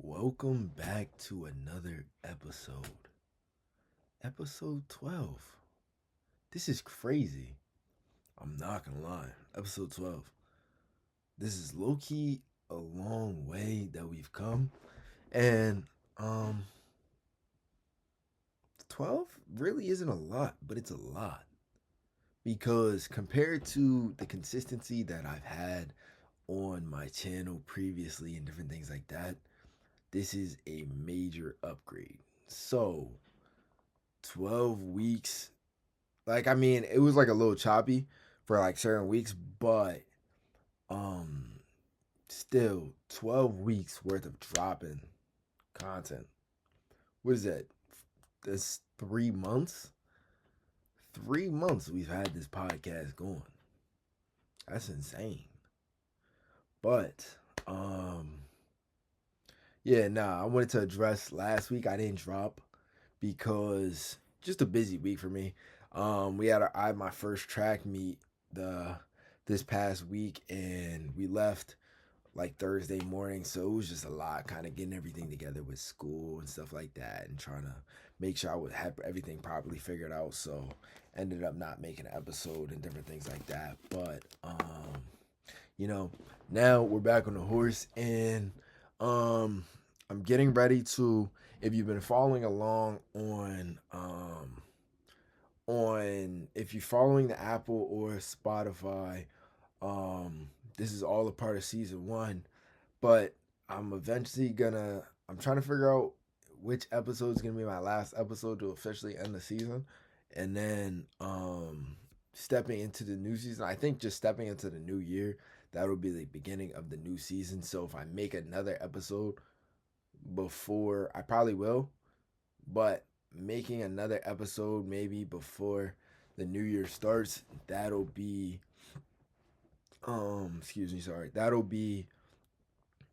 Welcome back to another episode. Episode 12. This is crazy. I'm not gonna lie. Episode 12. This is low key a long way that we've come. And, 12 really isn't a lot, but it's a lot. Because compared to the consistency that I've had on my channel previously and different things like that, this is a major upgrade. So, 12 weeks. It was like a little choppy for like certain weeks, but um still 12 weeks worth of dropping content. What is that? That's 3 months? 3 months we've had this podcast going. That's insane. But yeah, I wanted to address last week I didn't drop because just a busy week for me. I had my first track meet the this past week, and we left like Thursday morning, so it was just a lot, kind of getting everything together with school and stuff like that, and trying to make sure I would have everything properly figured out. So ended up not making an episode and different things like that. But you know, now we're back on the horse, and um, I'm getting ready to. If you've been following along on if you're following the Apple or Spotify, this is all a part of season one. But I'm trying to figure out which episode is gonna be my last episode to officially end the season, and then stepping into the new season. I think just stepping into the new year, that'll be the beginning of the new season. So if I make another episode before, I probably will, but making another episode maybe before the new year starts, that'll be excuse me, sorry. That'll be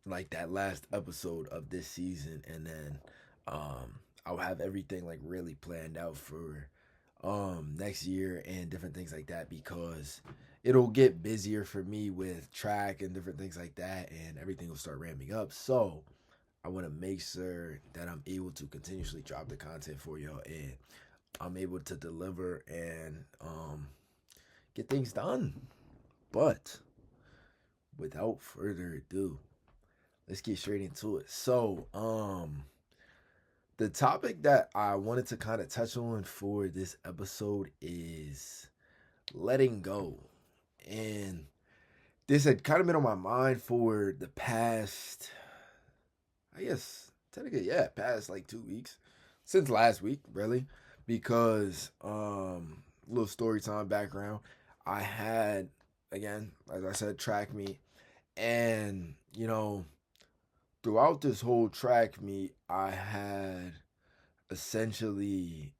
like that last episode of this season, and then I'll have everything like really planned out for next year and different things like that, because it'll get busier for me with track and different things like that, and everything will start ramping up. So I want to make sure that I'm able to continuously drop the content for y'all, and I'm able to deliver and get things done. But without further ado, let's get straight into it. So, the topic that I wanted to kind of touch on for this episode is letting go. And this had kind of been on my mind for the past, I guess, technically, yeah, past like 2 weeks, since last week, really, because little story time background. I had, again, as I said, track meet, and throughout this whole track meet, I had essentially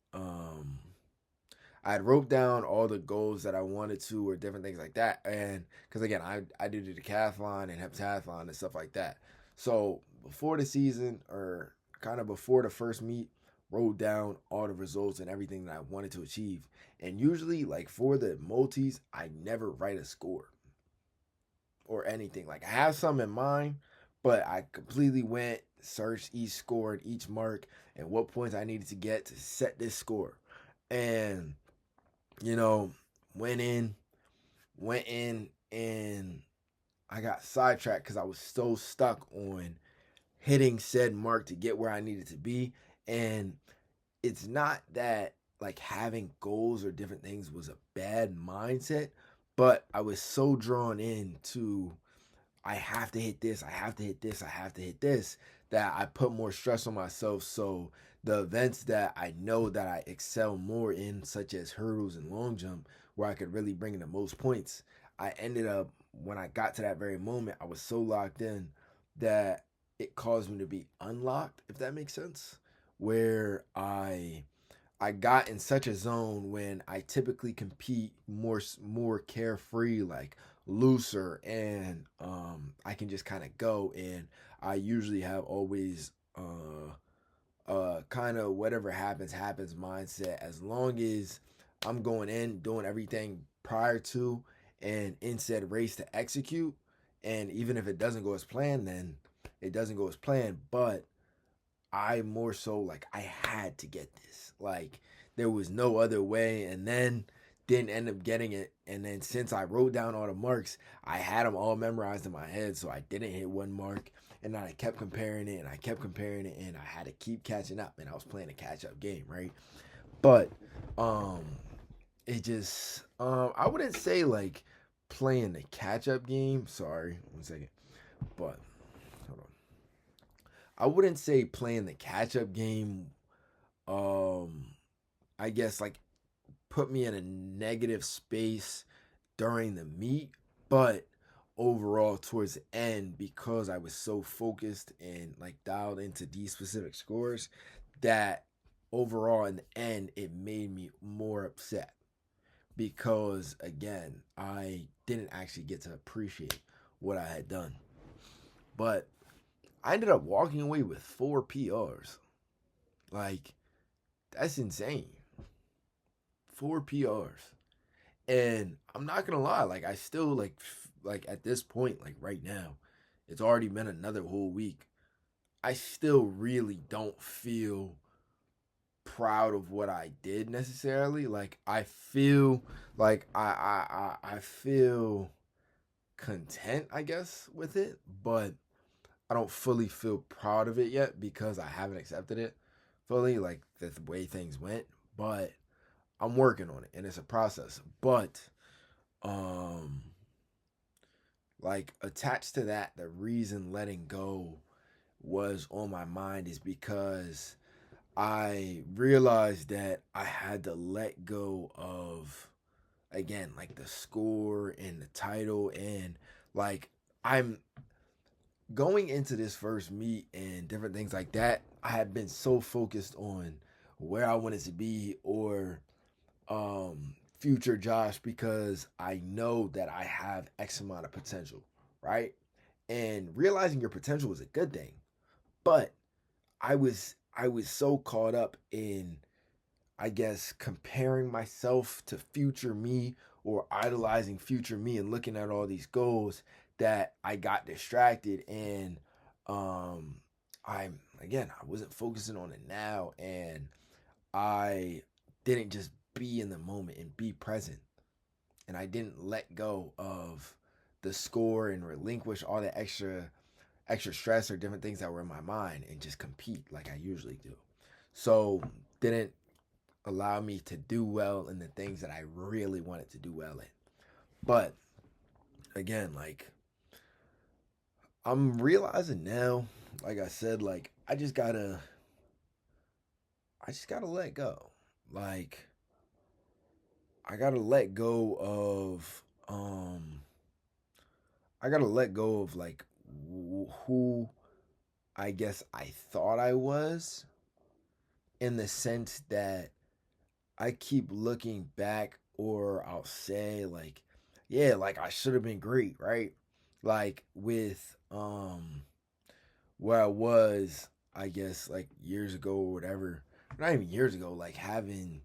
I had wrote down all the goals that I wanted to, or different things like that. And because again, I do the decathlon and heptathlon and stuff like that. So before the season, or kind of before the first meet, wrote down all the results and everything that I wanted to achieve. And usually, like for the multis, I never write a score or anything. Like I have some in mind, but I completely went, searched each score and each mark and what points I needed to get to set this score. And you know, went in, went in, and I got sidetracked because I was so stuck on hitting said mark to get where I needed to be. And it's not that like having goals or different things was a bad mindset, but I was so drawn into I have to hit this, I have to hit this, I have to hit this, that I put more stress on myself. So the events that I know that I excel more in, such as hurdles and long jump, where I could really bring in the most points, I ended up, when I got to that very moment, I was so locked in that it caused me to be unlocked, if that makes sense. Where I got in such a zone when I typically compete more carefree, like looser, and I can just kind of go, and I usually have always kind of whatever happens mindset, as long as I'm going in doing everything prior to and in said race to execute, and even if it doesn't go as planned, then it doesn't go as planned, but I more so like I had to get this. Like there was no other way, and then didn't end up getting it. And then since I wrote down all the marks, I had them all memorized in my head, so I didn't hit one mark. And then I kept comparing it, and I kept comparing it, and I had to keep catching up. And I was playing a catch up game, right? But um, it just I wouldn't say like playing the catch up game. Sorry, 1 second. But hold on. I wouldn't say playing the catch up game. Um, I guess like put me in a negative space during the meet, but overall towards the end, because I was so focused and like dialed into these specific scores, that overall in the end it made me more upset because again I didn't actually get to appreciate what I had done. But I ended up walking away with 4 PRs. Like that's insane. 4 PRs. And I'm not gonna lie, like I still like at this point, like right now, it's already been another whole week. I still really don't feel proud of what I did necessarily. Like I feel like I feel content, I guess, with it, but I don't fully feel proud of it yet because I haven't accepted it fully, like the way things went. But I'm working on it and it's a process. But um like attached to that, the reason letting go was on my mind is because I realized that I had to let go of again like the score and the title, and like I'm going into this first meet and different things like that. I had been so focused on where I wanted to be or future Josh because I know that I have X amount of potential, right? And realizing your potential is a good thing. But I was so caught up in I guess comparing myself to future me or idolizing future me and looking at all these goals that I got distracted and um I wasn't focusing on it now, and I didn't just be in the moment and be present, and I didn't let go of the score and relinquish all the extra stress or different things that were in my mind and just compete like I usually do. So didn't allow me to do well in the things that I really wanted to do well in. But again, like I'm realizing now, like I said, like I just gotta let go. Like I gotta let go of I gotta let go of like who I guess I thought I was, in the sense that I keep looking back, or I'll say like, yeah, like I should have been great, right? Like with where I was, I guess like years ago or whatever. Not even years ago, like having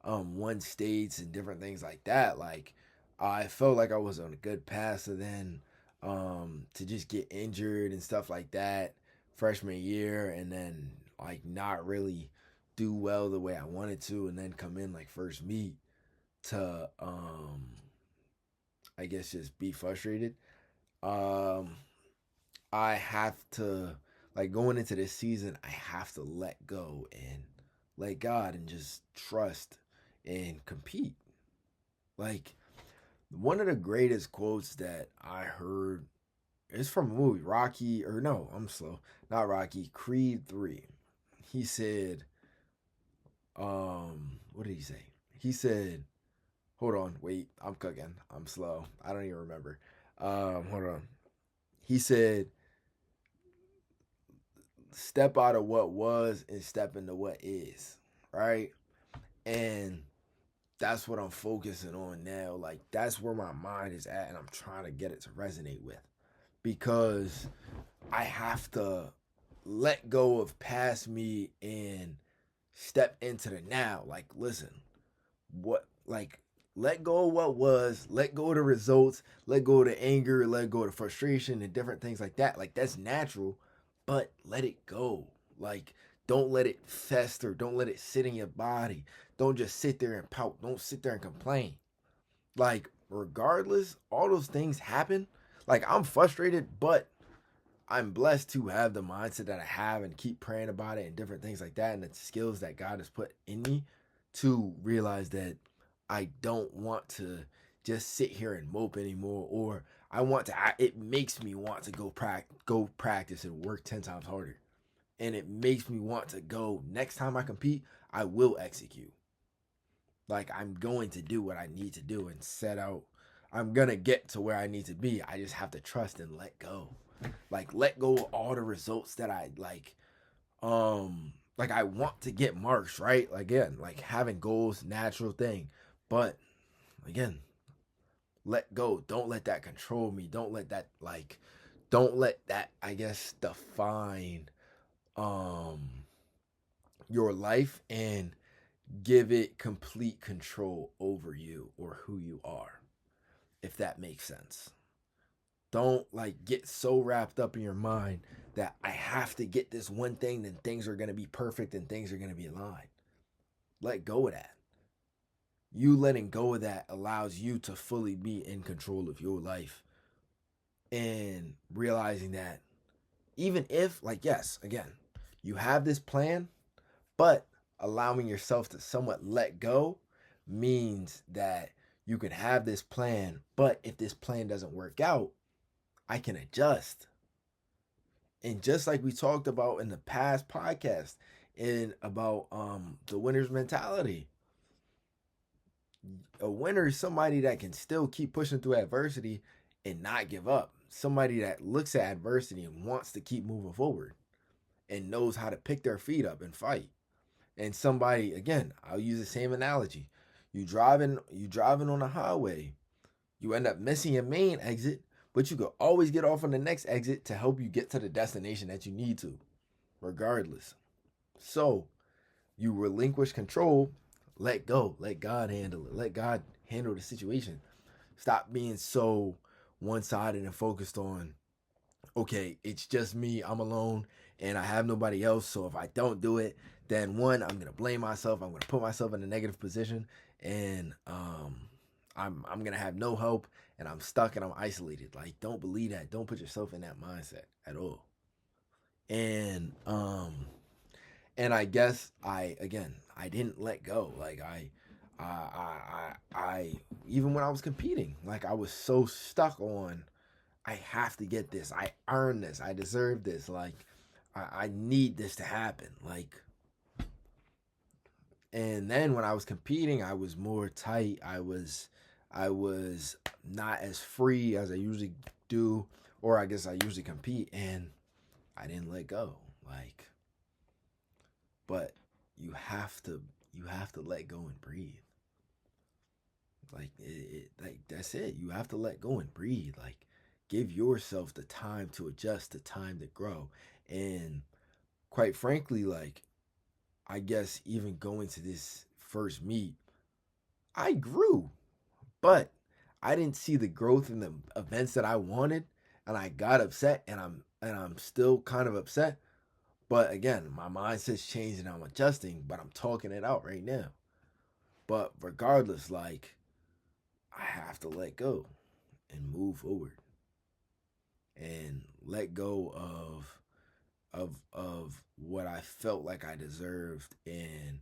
won states and different things like that. Like I felt like I was on a good path, so then to just get injured and stuff like that freshman year, and then like not really do well the way I wanted to, and then come in like first meet to I guess just be frustrated. Um I have to, like, going into this season, I have to let go and let God and just trust and compete. Like one of the greatest quotes that I heard is from a movie, Rocky, or no, I'm slow. Not Rocky, Creed 3. He said, what did he say? He said, hold on, wait, I'm cooking. I'm slow. I don't even remember. Hold on. He said, step out of what was and step into what is, right? And that's what I'm focusing on now. Like that's where my mind is at, and I'm trying to get it to resonate with, because I have to let go of past me and step into the now. Like listen, what like let go of what was, let go of the results, let go of the anger, let go of the frustration and different things like that. Like that's natural, but let it go. Like, don't let it fester. Don't let it sit in your body. Don't just sit there and pout. Don't sit there and complain. Like, regardless, all those things happen. Like, I'm frustrated, but I'm blessed to have the mindset that I have and keep praying about it and different things like that and the skills that God has put in me to realize that I don't want to just sit here and mope anymore, or it makes me want to go practice and work 10 times harder. And it makes me want to go next time I compete, I will execute. Like, I'm going to do what I need to do and set out. I'm going to get to where I need to be. I just have to trust and let go. Like, let go of all the results that I like I want to get marks, right? Like, again, like having goals, natural thing. But again, let go. Don't let that control me. Don't let that, I guess, define um your life and give it complete control over you or who you are, if that makes sense. Don't like get so wrapped up in your mind that I have to get this one thing, then things are going to be perfect and things are going to be aligned. Let go of that. You letting go of that allows you to fully be in control of your life and realizing that even if, like, yes, again, you have this plan, but allowing yourself to somewhat let go means that you can have this plan, but if this plan doesn't work out, I can adjust. And just like we talked about in the past podcast in about the winner's mentality, a winner is somebody that can still keep pushing through adversity and not give up. Somebody that looks at adversity and wants to keep moving forward and knows how to pick their feet up and fight. And somebody, again, I'll use the same analogy. You driving on a highway, you end up missing your main exit, but you could always get off on the next exit to help you get to the destination that you need to, regardless. So you relinquish control, let go, let God handle it, let God handle the situation. Stop being so one sided and focused on, okay, it's just me, I'm alone, and I have nobody else. So if I don't do it, then one, I'm gonna blame myself. I'm gonna put myself in a negative position, and I'm gonna have no help, and I'm stuck and I'm isolated. Like, don't believe that. Don't put yourself in that mindset at all. And I guess I didn't let go. Like I even when I was competing, like I was so stuck on I have to get this. I earn this. I deserve this. Like I need this to happen. Like, and then when I was competing, I was more tight. I was not as free as I usually do, or I guess I usually compete, and I didn't let go. Like, but you have to let go and breathe. Like like that's it. You have to let go and breathe. Like, give yourself the time to adjust, the time to grow. And quite frankly, like, I guess even going to this first meet, I grew, but I didn't see the growth in the events that I wanted, and I got upset, and I'm still kind of upset. But again, my mindset's changed and I'm adjusting, but I'm talking it out right now. But regardless, like, I have to let go and move forward and let go of what I felt like I deserved and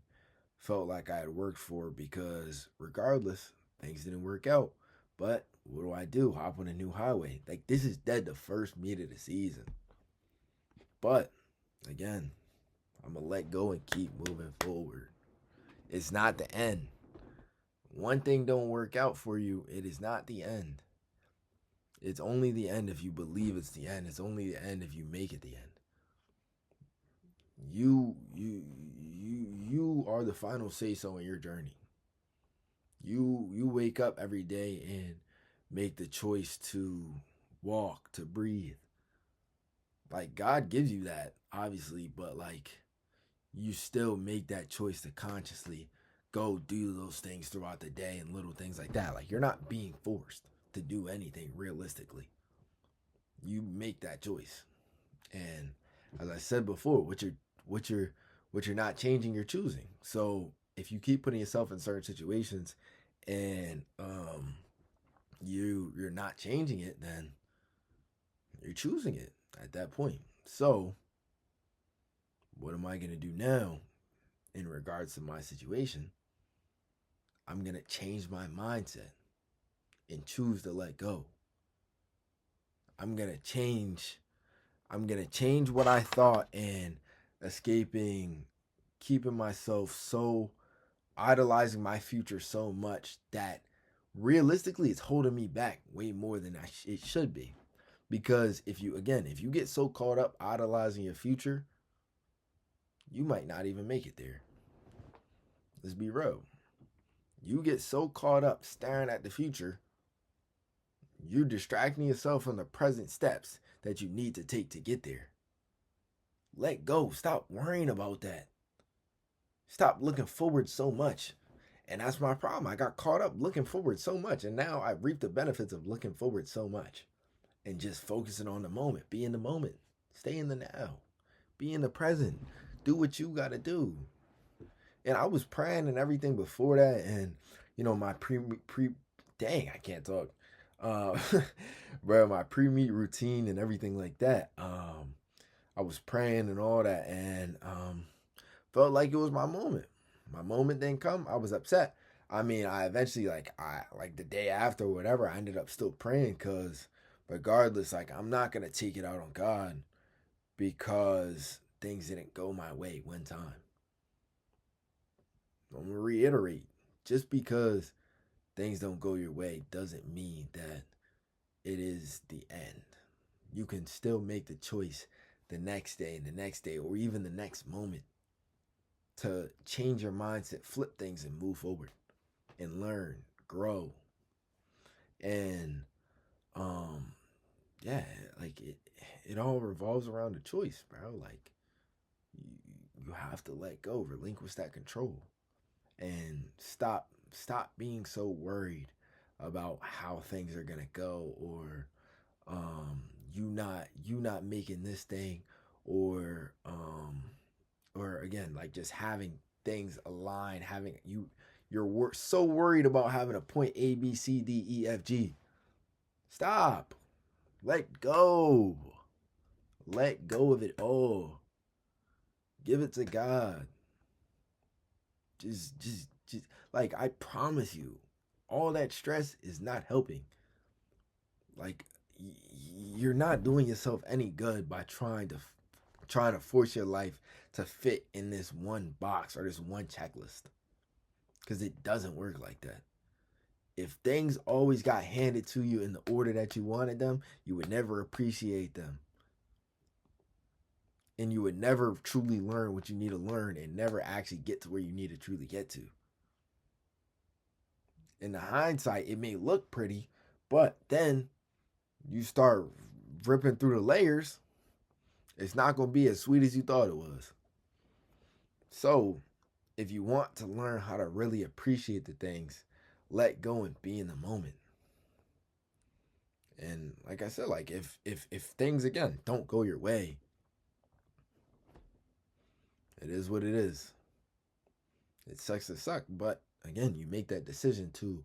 felt like I had worked for, because regardless, things didn't work out. But what do I do? Hop on a new highway. Like, this is dead the first meet of the season. But again, I'm gonna let go and keep moving forward. It's not the end. One thing don't work out for you, it is not the end. It's only the end if you believe it's the end. It's only the end if you make it the end. You are the final say so in your journey. You wake up every day and make the choice to walk, to breathe. Like, God gives you that, obviously, but like, you still make that choice to consciously go do those things throughout the day and little things like that. Like, you're not being forced to do anything realistically. You make that choice. And As I said before, what you're what you're not changing, you're choosing. So if you keep putting yourself in certain situations and you're not changing it, then you're choosing it at that point. So what am I gonna do now in regards to my situation? I'm gonna change my mindset and choose to let go. I'm gonna change I'm gonna change what I thought and escaping keeping myself so idolizing my future so much that realistically it's holding me back way more than it should be. Because if you get so caught up idolizing your future, you might not even make it there. Let's be real. You get so caught up staring at the future, you're distracting yourself from the present steps that you need to take to get there. Let go. Stop worrying about that. Stop looking forward so much. And that's my problem. I got caught up looking forward so much. And now I reap the benefits of looking forward so much and just focusing on the moment. Be in the moment. Stay in the now. Be in the present. Do what you got to do. And I was praying and everything before that. And, my dang, I can't talk. Uh, bro, my pre-meet routine and everything like that. I was praying and all that. And, felt like it was my moment. My moment didn't come. I was upset. I mean, I eventually like the day after or whatever, I ended up still praying because regardless, like I'm not gonna take it out on God because things didn't go my way one time. I'm gonna reiterate, just because things don't go your way doesn't mean that it is the end. You can still make the choice the next day and the next day or even the next moment to change your mindset, flip things, and move forward and learn, grow. And um, yeah, like it all revolves around a choice, bro. Like you, you have to let go, relinquish that control, and stop being so worried about how things are gonna go or you not making this thing or again like just having things align having you're so worried about having a point A B C D E F G. Stop. Let go of it all. Give it to God. Just like I promise you, all that stress is not helping. Like you're not doing yourself any good by trying to force your life to fit in this one box or this one checklist because it doesn't work like that. If things always got handed to you in the order that you wanted them, you would never appreciate them. And you would never truly learn what you need to learn and never actually get to where you need to truly get to. In the hindsight, it may look pretty, but then you start ripping through the layers, it's not going to be as sweet as you thought it was. So, if you want to learn how to really appreciate the things, let go and be in the moment. And like I said, like if things again don't go your way, it is what it is. It sucks to suck, but again, you make that decision to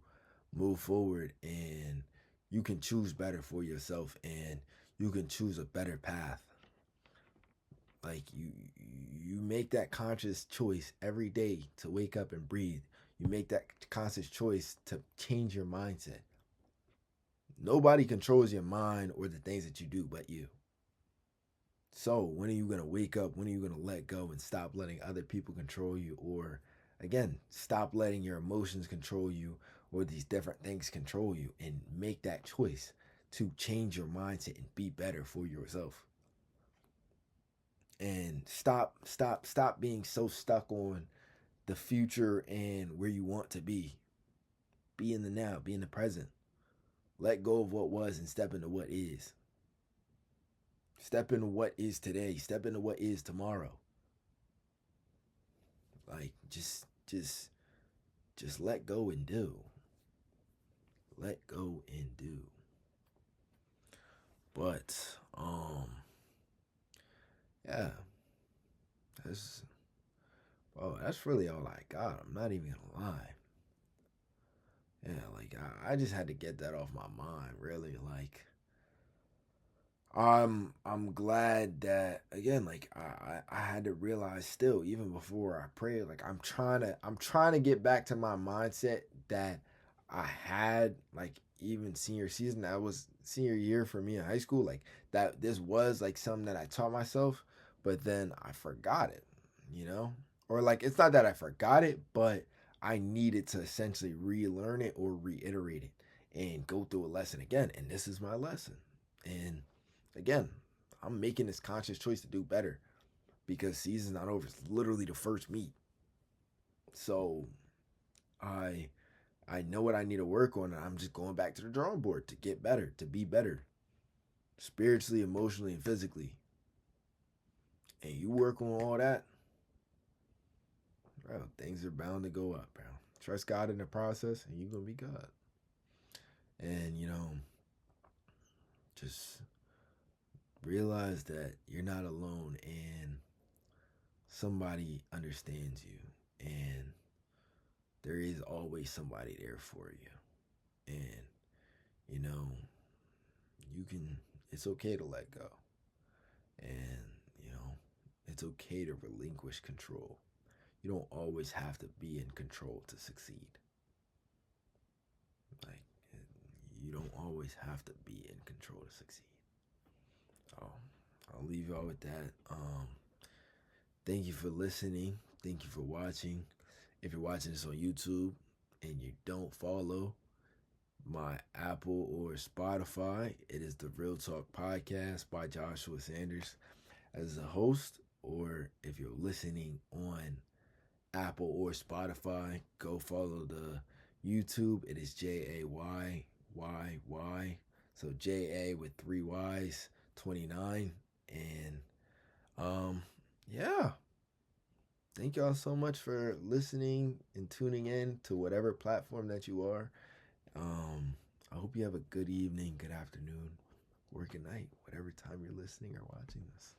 move forward and you can choose better for yourself and you can choose a better path. Like you make that conscious choice every day to wake up and breathe. You make that conscious choice to change your mindset. Nobody controls your mind or the things that you do but you. So, when are you going to wake up? When are you going to let go and stop letting other people control you? Or, again, stop letting your emotions control you or these different things control you and make that choice to change your mindset and be better for yourself. And stop being so stuck on the future and where you want to be. Be in the now, be in the present. Let go of what was and step into what is. Step into what is today. Step into what is tomorrow. Like just let go and do. Let go and do. But Yeah, that's that's really all I got. I'm not even gonna lie. Yeah, like I just had to get that off my mind. Really, like I'm glad that again, like I had to realize still, even before I prayed, like I'm trying to get back to my mindset that I had like even senior season, that was senior year for me in high school, like that this was like something that I taught myself, but then I forgot it, you know? Or like it's not that I forgot it, but I needed to essentially relearn it or reiterate it and go through a lesson again. And this is my lesson. And again, I'm making this conscious choice to do better because season's not over. It's literally the first meet. So I I know what I need to work on, and I'm just going back to the drawing board to get better, to be better, spiritually, emotionally, and physically. And you work on all that, bro, things are bound to go up, bro. Trust God in the process, and you're gonna be God. And just realize that you're not alone, and somebody understands you, and there is always somebody there for you. And, you know, you can, it's okay to let go. And, you know, it's okay to relinquish control. You don't always have to be in control to succeed. Like, you don't always have to be in control to succeed. So, I'll leave y'all with that. Thank you for listening. Thank you for watching. If you're watching this on YouTube and you don't follow my Apple or Spotify, it is the Real Talk Podcast by Joshua Sanders as a host. Or if you're listening on Apple or Spotify, go follow the YouTube. It is JAYYY. So JA with three Y's, 29. And yeah. Thank y'all so much for listening and tuning in to whatever platform that you are. I hope you have a good evening, good afternoon, or good night, whatever time you're listening or watching this.